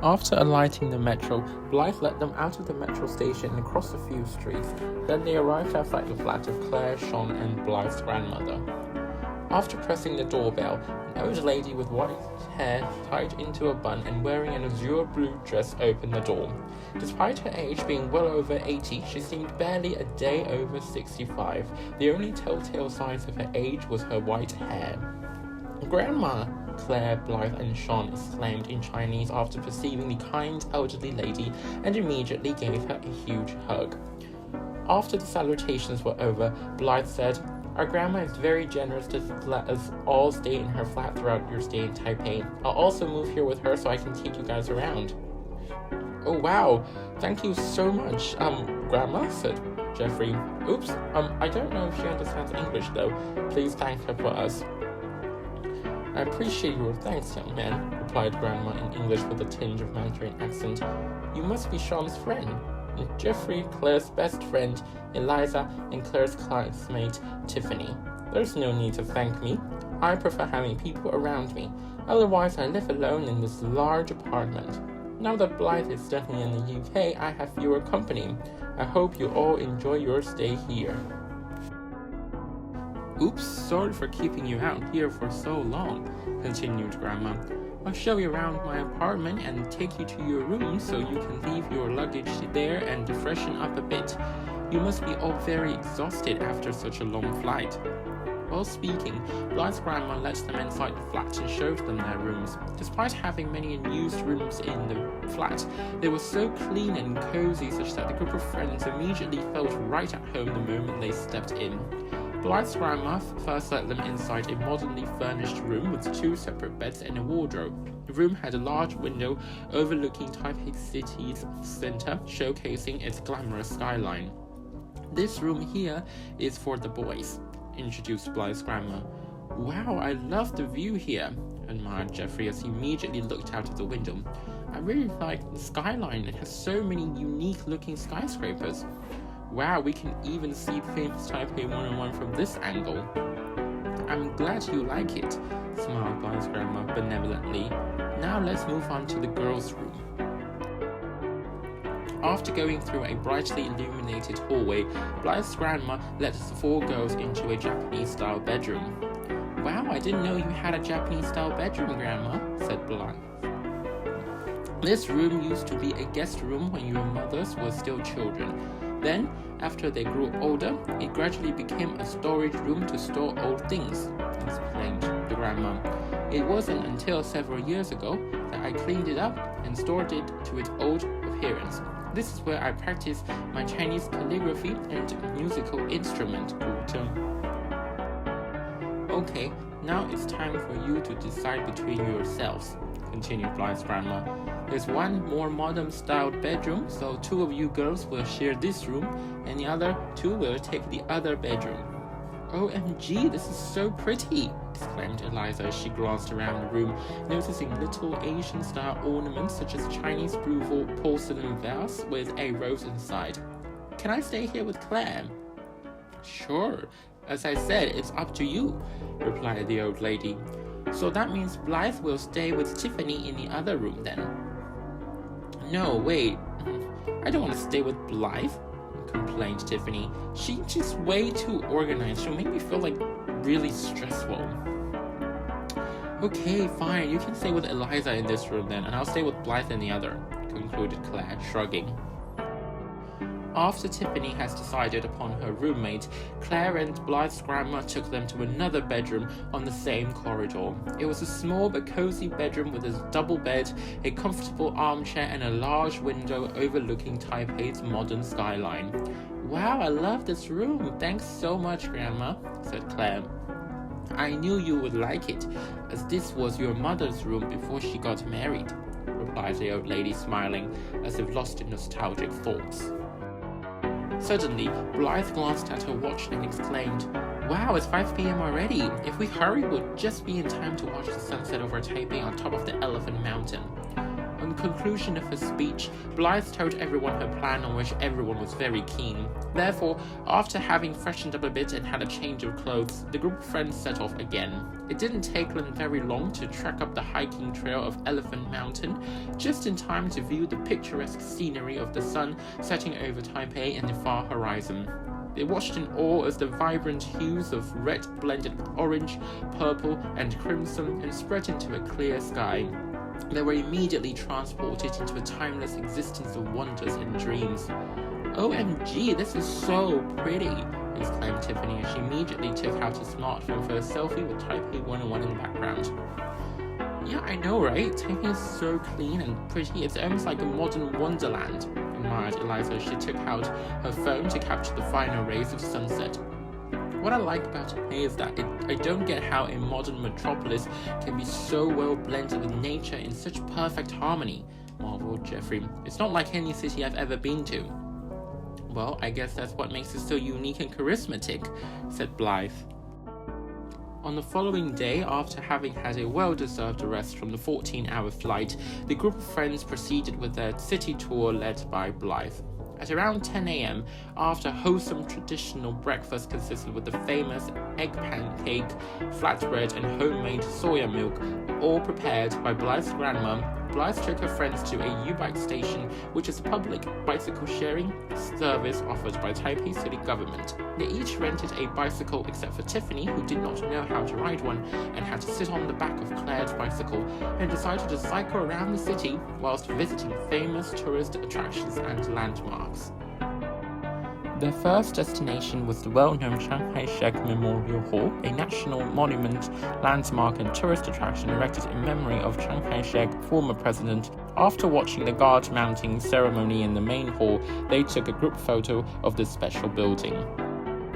After alighting the metro, Blythe led them out of the metro station and across a few streets. Then they arrived outside the flat of Claire, Sean, and Blythe's grandmother. After pressing the doorbell, an old lady with white hair tied into a bun and wearing an azure blue dress opened the door. Despite her age being well over 80, she seemed barely a day over 65. The only telltale signs of her age was her white hair. "Grandma!" Claire, Blythe, and Sean exclaimed in Chinese after perceiving the kind elderly lady and immediately gave her a huge hug. After the salutations were over, Blythe said, "Our grandma is very generous to let us all stay in her flat throughout your stay in Taipei. I'll also move here with her so I can take you guys around." "Oh wow, thank you so much, Grandma," said Jeffrey. "Oops, I don't know if she understands English though. Please thank her for us." "I appreciate your thanks, young man," replied Grandma in English with a tinge of Mandarin accent. "You must be Sean's friend." Jeffrey, Claire's best friend, Eliza, and Claire's classmate, Tiffany. "There's no need to thank me. I prefer having people around me. Otherwise, I live alone in this large apartment. Now that Blythe is studying in the UK, I have fewer company. I hope you all enjoy your stay here." "Oops, sorry for keeping you out here for so long," continued Grandma. "I'll show you around my apartment and take you to your room so you can leave your luggage there and freshen up a bit. You must be all very exhausted after such a long flight." While speaking, Blythe's grandma led them inside the flat and showed them their rooms. Despite having many unused rooms in the flat, they were so clean and cozy such that the group of friends immediately felt right at home the moment they stepped in. Blythe's grandma first led them inside a modernly furnished room with 2 separate beds and a wardrobe. The room had a large window overlooking Taipei City's center, showcasing its glamorous skyline. "This room here is for the boys," introduced Blythe's grandma. "Wow, I love the view here," admired Jeffrey as he immediately looked out of the window. "I really like the skyline. It has so many unique-looking skyscrapers. Wow, we can even see famous Taipei 101 from this angle." "I'm glad you like it," smiled Blythe's grandma benevolently. "Now let's move on to the girls' room." After going through a brightly illuminated hallway, Blythe's grandma led the 4 girls into a Japanese-style bedroom. "Wow, I didn't know you had a Japanese-style bedroom, Grandma," said Blythe. "This room used to be a guest room when your mothers were still children. Then, after they grew older, it gradually became a storage room to store old things," explained the grandma. "It wasn't until several years ago that I cleaned it up and stored it to its old appearance. This is where I practice my Chinese calligraphy and musical instrument, guzheng." "Okay, now it's time for you to decide between yourselves," continued Blythe's grandma. "There's one more modern-styled bedroom, so 2 of you girls will share this room, and the other 2 will take the other bedroom." "OMG, this is so pretty!" exclaimed Eliza as she glanced around the room, noticing little Asian-style ornaments such as Chinese blue porcelain vase with a rose inside. "Can I stay here with Claire?" "Sure. As I said, it's up to you," replied the old lady. "So that means Blythe will stay with Tiffany in the other room then." "No, wait. I don't want to stay with Blythe," complained Tiffany. "She's just way too organized. She'll make me feel like really stressful." "Okay, fine. You can stay with Eliza in this room then, and I'll stay with Blythe in the other," concluded Claire, shrugging. After Tiffany has decided upon her roommate, Claire and Blythe's grandma took them to another bedroom on the same corridor. It was a small but cozy bedroom with a double bed, a comfortable armchair, and a large window overlooking Taipei's modern skyline. "Wow, I love this room. Thanks so much, Grandma," said Claire. "I knew you would like it, as this was your mother's room before she got married," replied the old lady, smiling, as if lost in nostalgic thoughts. Suddenly, Blythe glanced at her watch and exclaimed, "Wow, it's 5 p.m. already. If we hurry, we'll just be in time to watch the sunset over Taipei on top of the Elephant Mountain." On the conclusion of her speech, Blythe told everyone her plan, on which everyone was very keen. Therefore, after having freshened up a bit and had a change of clothes, the group of friends set off again. It didn't take them very long to trek up the hiking trail of Elephant Mountain, just in time to view the picturesque scenery of the sun setting over Taipei and the far horizon. They watched in awe as the vibrant hues of red blended with orange, purple, and crimson and spread into a clear sky. They were immediately transported into a timeless existence of wonders and dreams. "OMG, this is so pretty!" exclaimed Tiffany as she immediately took out a smartphone for a selfie with Taipei 101 in the background. "Yeah, I know, right? Taipei is so clean and pretty, it's almost like a modern wonderland," admired Eliza as she took out her phone to capture the final rays of sunset. "What I like about Taipei is that I don't get how a modern metropolis can be so well blended with nature in such perfect harmony," marveled Jeffrey. "It's not like any city I've ever been to." "Well, I guess that's what makes it so unique and charismatic," said Blythe. On the following day, after having had a well-deserved rest from the 14-hour flight, the group of friends proceeded with their city tour led by Blythe. At around 10 a.m., after a wholesome traditional breakfast consisted with the famous egg pancake, flatbread, and homemade soya milk, all prepared by Blythe's grandma, Blythe took her friends to a U-Bike station, which is a public bicycle sharing service offered by Taipei City government. They each rented a bicycle except for Tiffany, who did not know how to ride one and had to sit on the back of Claire's bicycle, and decided to cycle around the city whilst visiting famous tourist attractions and landmarks. Their first destination was the well-known Chiang Kai-shek Memorial Hall, a national monument, landmark and tourist attraction erected in memory of Chiang Kai-shek, former president. After watching the guard mounting ceremony in the main hall, they took a group photo of this special building.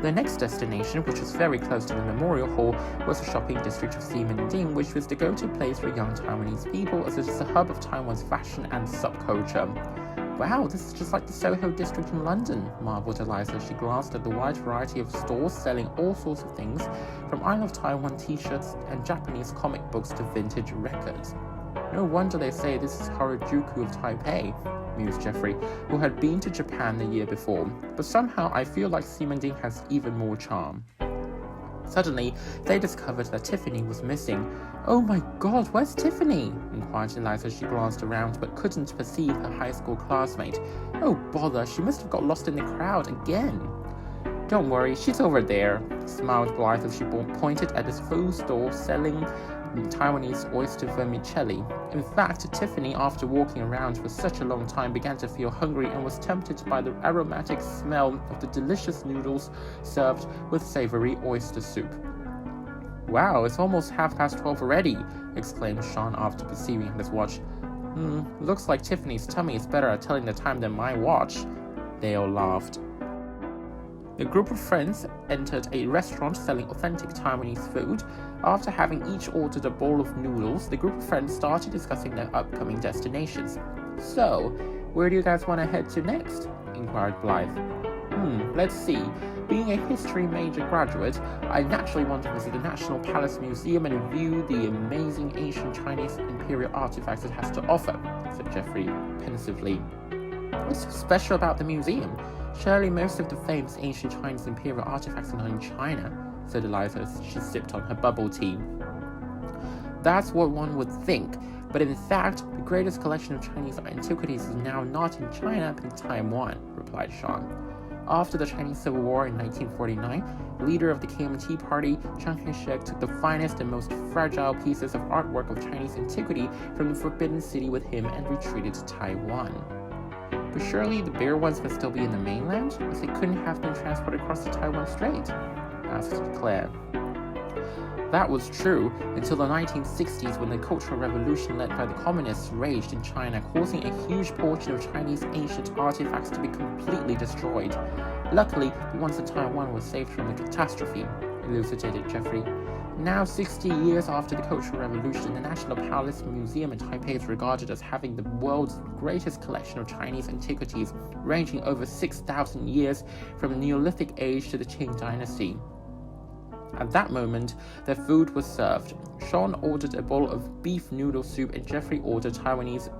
Their next destination, which was very close to the Memorial Hall, was the shopping district of Ximending, which was the go-to place for young Taiwanese people as it is the hub of Taiwan's fashion and subculture. "Wow, this is just like the Soho district in London," marveled Eliza as she glanced at the wide variety of stores selling all sorts of things, from Isle of Taiwan t-shirts and Japanese comic books to vintage records. "No wonder they say this is Harajuku of Taipei," mused Jeffrey, who had been to Japan the year before, "but somehow I feel like Ximending has even more charm." Suddenly, they discovered that Tiffany was missing. "Oh my god, where's Tiffany?" inquired Eliza as she glanced around but couldn't perceive her high school classmate. "Oh bother, she must have got lost in the crowd again." "Don't worry, she's over there," smiled Blythe as she pointed at this food store selling Taiwanese oyster vermicelli. In fact, Tiffany, after walking around for such a long time, began to feel hungry and was tempted by the aromatic smell of the delicious noodles served with savory oyster soup. "Wow, it's almost 12:30 already," exclaimed Sean after perceiving his watch. Looks like Tiffany's tummy is better at telling the time than my watch." They all laughed. The group of friends entered a restaurant selling authentic Taiwanese food. After having each ordered a bowl of noodles, the group of friends started discussing their upcoming destinations. "So, where do you guys want to head to next?" inquired Blythe. Let's see. Being a history major graduate, I naturally want to visit the National Palace Museum and view the amazing ancient Chinese imperial artifacts it has to offer," said Jeffrey pensively. "What's so special about the museum? Surely most of the famous ancient Chinese imperial artifacts are not in China," said Eliza as she sipped on her bubble tea. "That's what one would think, but in fact, the greatest collection of Chinese antiquities is now not in China but in Taiwan," replied Sean. After the Chinese Civil War in 1949, leader of the KMT party, Chiang Kai-shek took the finest and most fragile pieces of artwork of Chinese antiquity from the Forbidden City with him and retreated to Taiwan. "But surely the bare ones must still be in the mainland, as they couldn't have been transported across the Taiwan Strait?" asked Claire. That was true until the 1960s, when the Cultural Revolution led by the communists raged in China, causing a huge portion of Chinese ancient artifacts to be completely destroyed. Luckily, the ones in Taiwan were saved from the catastrophe, elucidated Jeffrey. Now, 60 years after the Cultural Revolution, the National Palace Museum in Taipei is regarded as having the world's greatest collection of Chinese antiquities, ranging over 6,000 years from the Neolithic age to the Qing dynasty. At that moment, their food was served. Sean ordered a bowl of beef noodle soup and Jeffrey ordered Taiwanese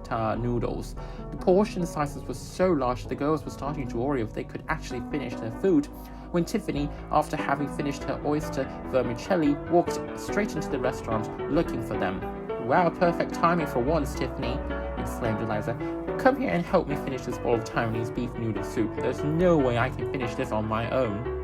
noodles. The portion sizes were so large the girls were starting to worry if they could actually finish their food, when Tiffany, after having finished her oyster vermicelli, walked straight into the restaurant looking for them. "Wow, perfect timing for once, Tiffany," exclaimed Eliza. "Come here and help me finish this bowl of Taiwanese beef noodle soup. There's no way I can finish this on my own."